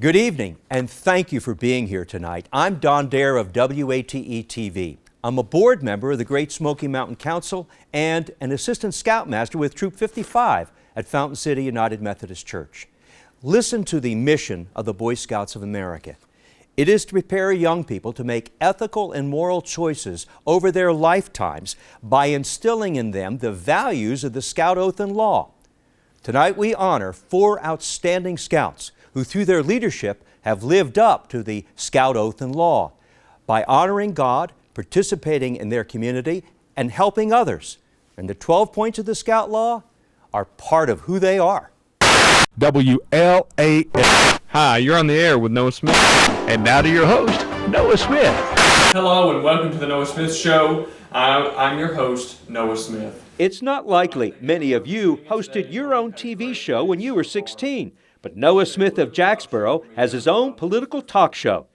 Good evening, and thank you for being here tonight. I'm Don Dare of WATE-TV. I'm a board member of the Great Smoky Mountain Council and an assistant scoutmaster with Troop 55 at Fountain City United Methodist Church. Listen to the mission of the Boy Scouts of America. It is to prepare young people to make ethical and moral choices over their lifetimes by instilling in them the values of the Scout Oath and Law. Tonight we honor 4 outstanding Scouts who through their leadership have lived up to the Scout Oath and Law by honoring God, participating in their community, and helping others. And the 12 points of the Scout Law are part of who they are. WLAS. Hi, you're on the air with Noah Smith. And now to your host, Noah Smith. Hello and welcome to the Noah Smith Show. I'm your host, Noah Smith. It's not likely many of you hosted your own TV show when you were 16, but Noah Smith of Jacksboro has his own political talk show.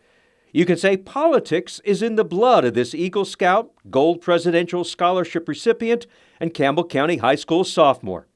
You can say politics is in the blood of this Eagle Scout, Gold Presidential Scholarship recipient, and Campbell County High School sophomore.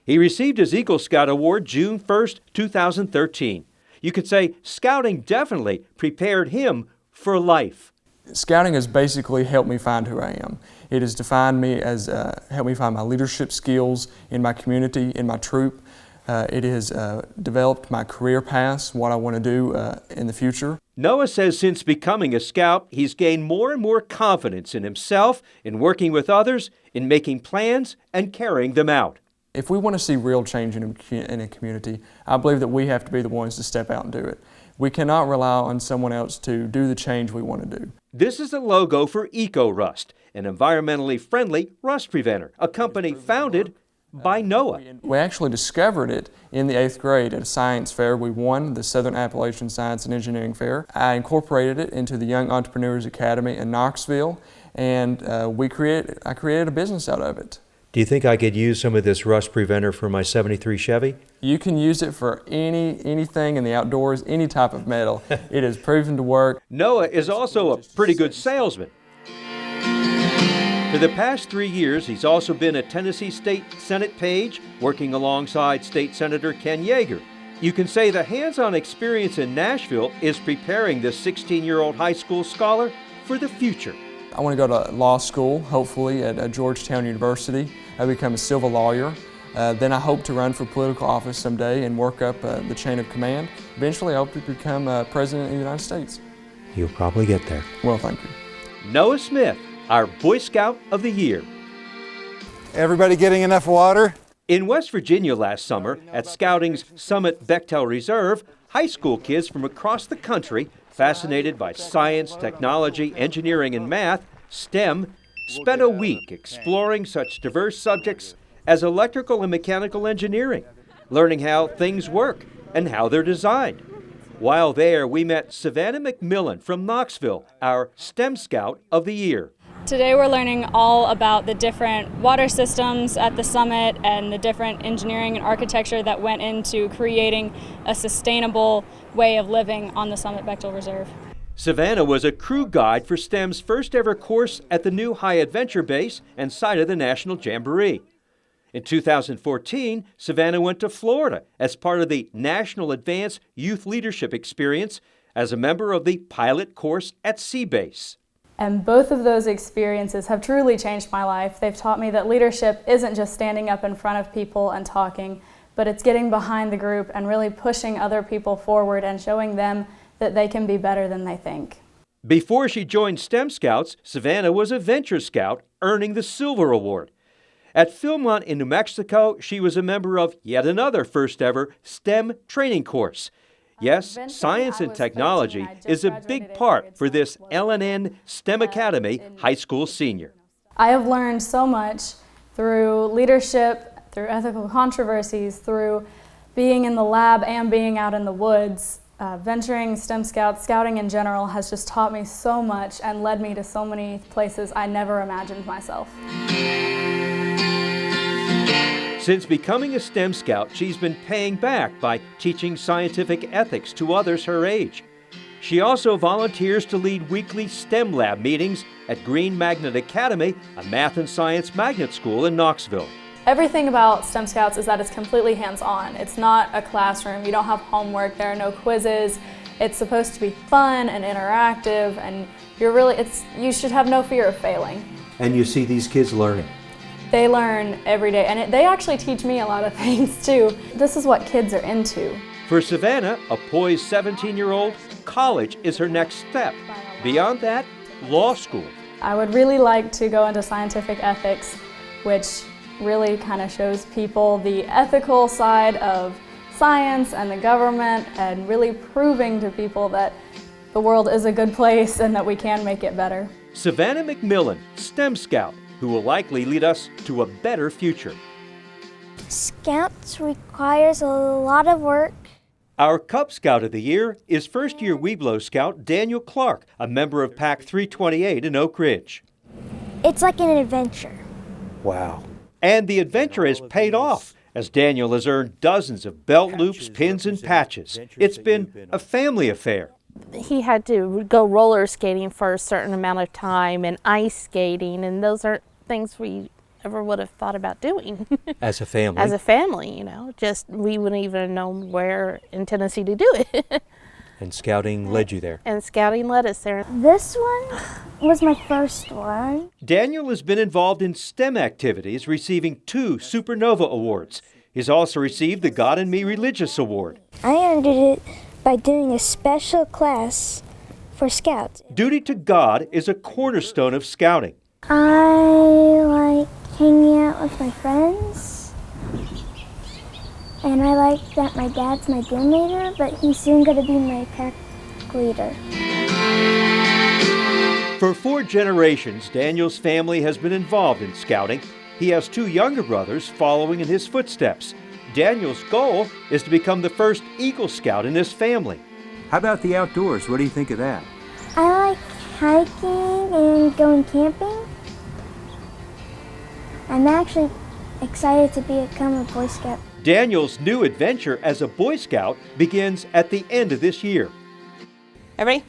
He received his Eagle Scout Award June 1st, 2013. You could say scouting definitely prepared him for life. Scouting has basically helped me find who I am. It has defined me as, helped me find my leadership skills in my community, in my troop. It has developed my career paths, what I want to do in the future. Noah says since becoming a scout, he's gained more and more confidence in himself, in working with others, in making plans and carrying them out. If we want to see real change in a community, I believe that we have to be the ones to step out and do it. We cannot rely on someone else to do the change we want to do. This is the logo for EcoRust, an environmentally friendly rust preventer, a company founded by Noah. We actually discovered it in the 8th grade at a science fair. We won the Southern Appalachian Science and Engineering Fair. I incorporated it into the Young Entrepreneurs Academy in Knoxville, and I created a business out of it. Do you think I could use some of this rust preventer for my 73 Chevy? You can use it for anything in the outdoors, any type of metal. It has proven to work. Noah is also a pretty good salesman. For the past 3 years, he's also been a Tennessee State Senate page, working alongside State Senator Ken Yeager. You can say the hands-on experience in Nashville is preparing this 16-year-old high school scholar for the future. I want to go to law school, hopefully at Georgetown University. I become a civil lawyer. Then I hope to run for political office someday and work up the chain of command. Eventually I hope to become President of the United States. You'll probably get there. Well, thank you. Noah Smith, our Boy Scout of the Year. Everybody getting enough water? In West Virginia last summer, at Scouting's Summit Bechtel Reserve, high school kids from across the country, fascinated by science, technology, engineering, and math, STEM, spent a week exploring such diverse subjects as electrical and mechanical engineering, learning how things work and how they're designed. While there, we met Savannah McMillan from Knoxville, our STEM Scout of the Year. Today we're learning all about the different water systems at the summit and the different engineering and architecture that went into creating a sustainable way of living on the Summit Bechtel Reserve. Savannah was a crew guide for STEM's first ever course at the new High Adventure Base and site of the National Jamboree. In 2014, Savannah went to Florida as part of the National Advanced Youth Leadership Experience as a member of the pilot course at Sea Base. And both of those experiences have truly changed my life. They've taught me that leadership isn't just standing up in front of people and talking, but it's getting behind the group and really pushing other people forward and showing them that they can be better than they think. Before she joined STEM Scouts, Savannah was a Venture Scout, earning the Silver Award. At Philmont in New Mexico, she was a member of yet another first ever STEM training course. Yes, science and technology is a big part for this L&N STEM Academy high school senior. I have learned so much through leadership, through ethical controversies, through being in the lab and being out in the woods. Venturing STEM Scouts, scouting in general, has just taught me so much and led me to so many places I never imagined myself. Since becoming a STEM Scout, she's been paying back by teaching scientific ethics to others her age. She also volunteers to lead weekly STEM lab meetings at Green Magnet Academy, a math and science magnet school in Knoxville. Everything about STEM Scouts is that it's completely hands-on. It's not a classroom. You don't have homework. There are no quizzes. It's supposed to be fun and interactive, and you should have no fear of failing. And you see these kids learning. They learn every day, and they actually teach me a lot of things too. This is what kids are into. For Savannah, a poised 17-year-old, college is her next step. Beyond that, law school. I would really like to go into scientific ethics, which really kind of shows people the ethical side of science and the government, and really proving to people that the world is a good place and that we can make it better. Savannah McMillan, STEM Scout, who will likely lead us to a better future. Scouts requires a lot of work. Our Cub Scout of the Year is first-year Weeblo Scout Daniel Clark, a member of Pack 328 in Oak Ridge. It's like an adventure. Wow. And the adventure has paid off, as Daniel has earned dozens of belt loops, pins, and patches. It's been a family affair. He had to go roller skating for a certain amount of time and ice skating, and those aren't things we ever would have thought about doing. As a family? As a family, you know. Just we wouldn't even have known where in Tennessee to do it. And Scouting led you there? And Scouting led us there. This one was my first one. Daniel has been involved in STEM activities, receiving 2 Supernova Awards. He's also received the God in Me Religious Award. I earned it by doing a special class for Scouts. Duty to God is a cornerstone of Scouting. I like hanging out with my friends. And I like that my dad's my gym leader, but he's soon going to be my pack leader. For 4 generations, Daniel's family has been involved in Scouting. He has 2 younger brothers following in his footsteps. Daniel's goal is to become the first Eagle Scout in his family. How about the outdoors? What do you think of that? I like hiking and going camping. I'm actually excited to become a Boy Scout. Daniel's new adventure as a Boy Scout begins at the end of this year. Everybody,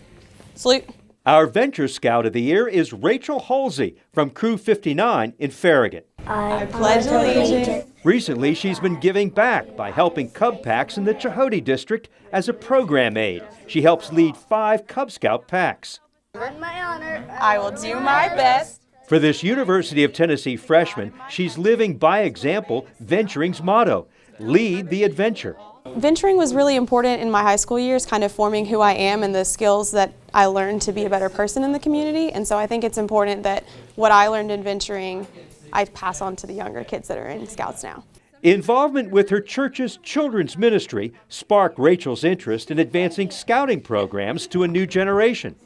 salute. Our Venture Scout of the Year is Rachel Halsey from Crew 59 in Farragut. I pledge allegiance. Recently, she's been giving back by helping Cub Packs in the Chahody District as a program aide. She helps lead 5 Cub Scout packs. I will do my best. For this University of Tennessee freshman, she's living by example Venturing's motto, lead the adventure. Venturing was really important in my high school years, kind of forming who I am and the skills that I learned to be a better person in the community. And so I think it's important that what I learned in venturing, I pass on to the younger kids that are in Scouts now. Involvement with her church's children's ministry sparked Rachel's interest in advancing Scouting programs to a new generation.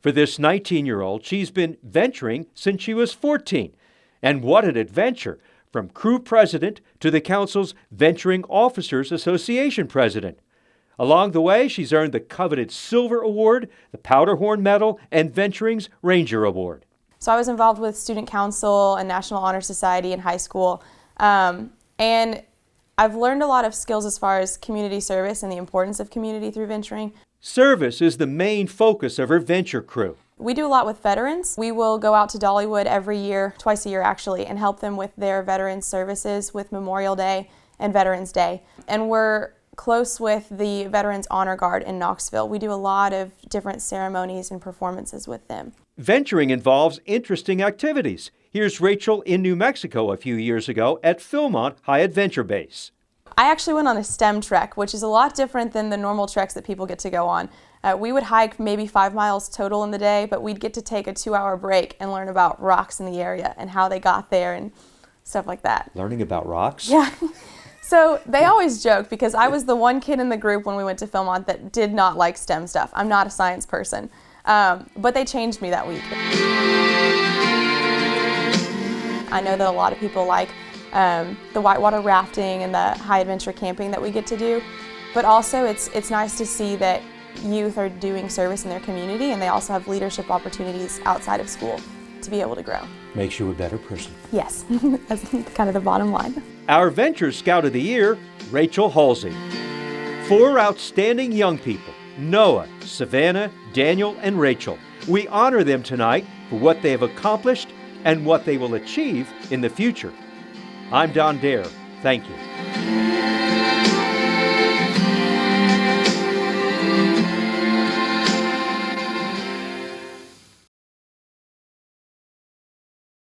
For this 19-year-old, she's been venturing since she was 14. And what an adventure! From crew president to the council's Venturing Officers Association president. Along the way, she's earned the coveted Silver Award, the Powderhorn Medal, and Venturing's Ranger Award. So I was involved with Student Council and National Honor Society in high school. And I've learned a lot of skills as far as community service and the importance of community through venturing. Service is the main focus of her venture crew. We do a lot with veterans. We will go out to Dollywood every year, twice a year actually, and help them with their veterans services with Memorial Day and Veterans Day. And we're close with the Veterans Honor Guard in Knoxville. We do a lot of different ceremonies and performances with them. Venturing involves interesting activities. Here's Rachel in New Mexico a few years ago at Philmont High Adventure Base. I actually went on a STEM trek, which is a lot different than the normal treks that people get to go on. We would hike maybe 5 miles total in the day, but we'd get to take a 2-hour break and learn about rocks in the area and how they got there and stuff like that. Learning about rocks? Yeah. So they always joke because I was the one kid in the group when we went to Philmont that did not like STEM stuff. I'm not a science person, but they changed me that week. I know that a lot of people like the whitewater rafting and the high adventure camping that we get to do, but also it's nice to see that youth are doing service in their community and they also have leadership opportunities outside of school to be able to grow. Makes you a better person. Yes, that's kind of the bottom line. Our Venture Scout of the Year, Rachel Halsey. 4 outstanding young people, Noah, Savannah, Daniel, and Rachel. We honor them tonight for what they have accomplished and what they will achieve in the future. I'm Don Dare. Thank you.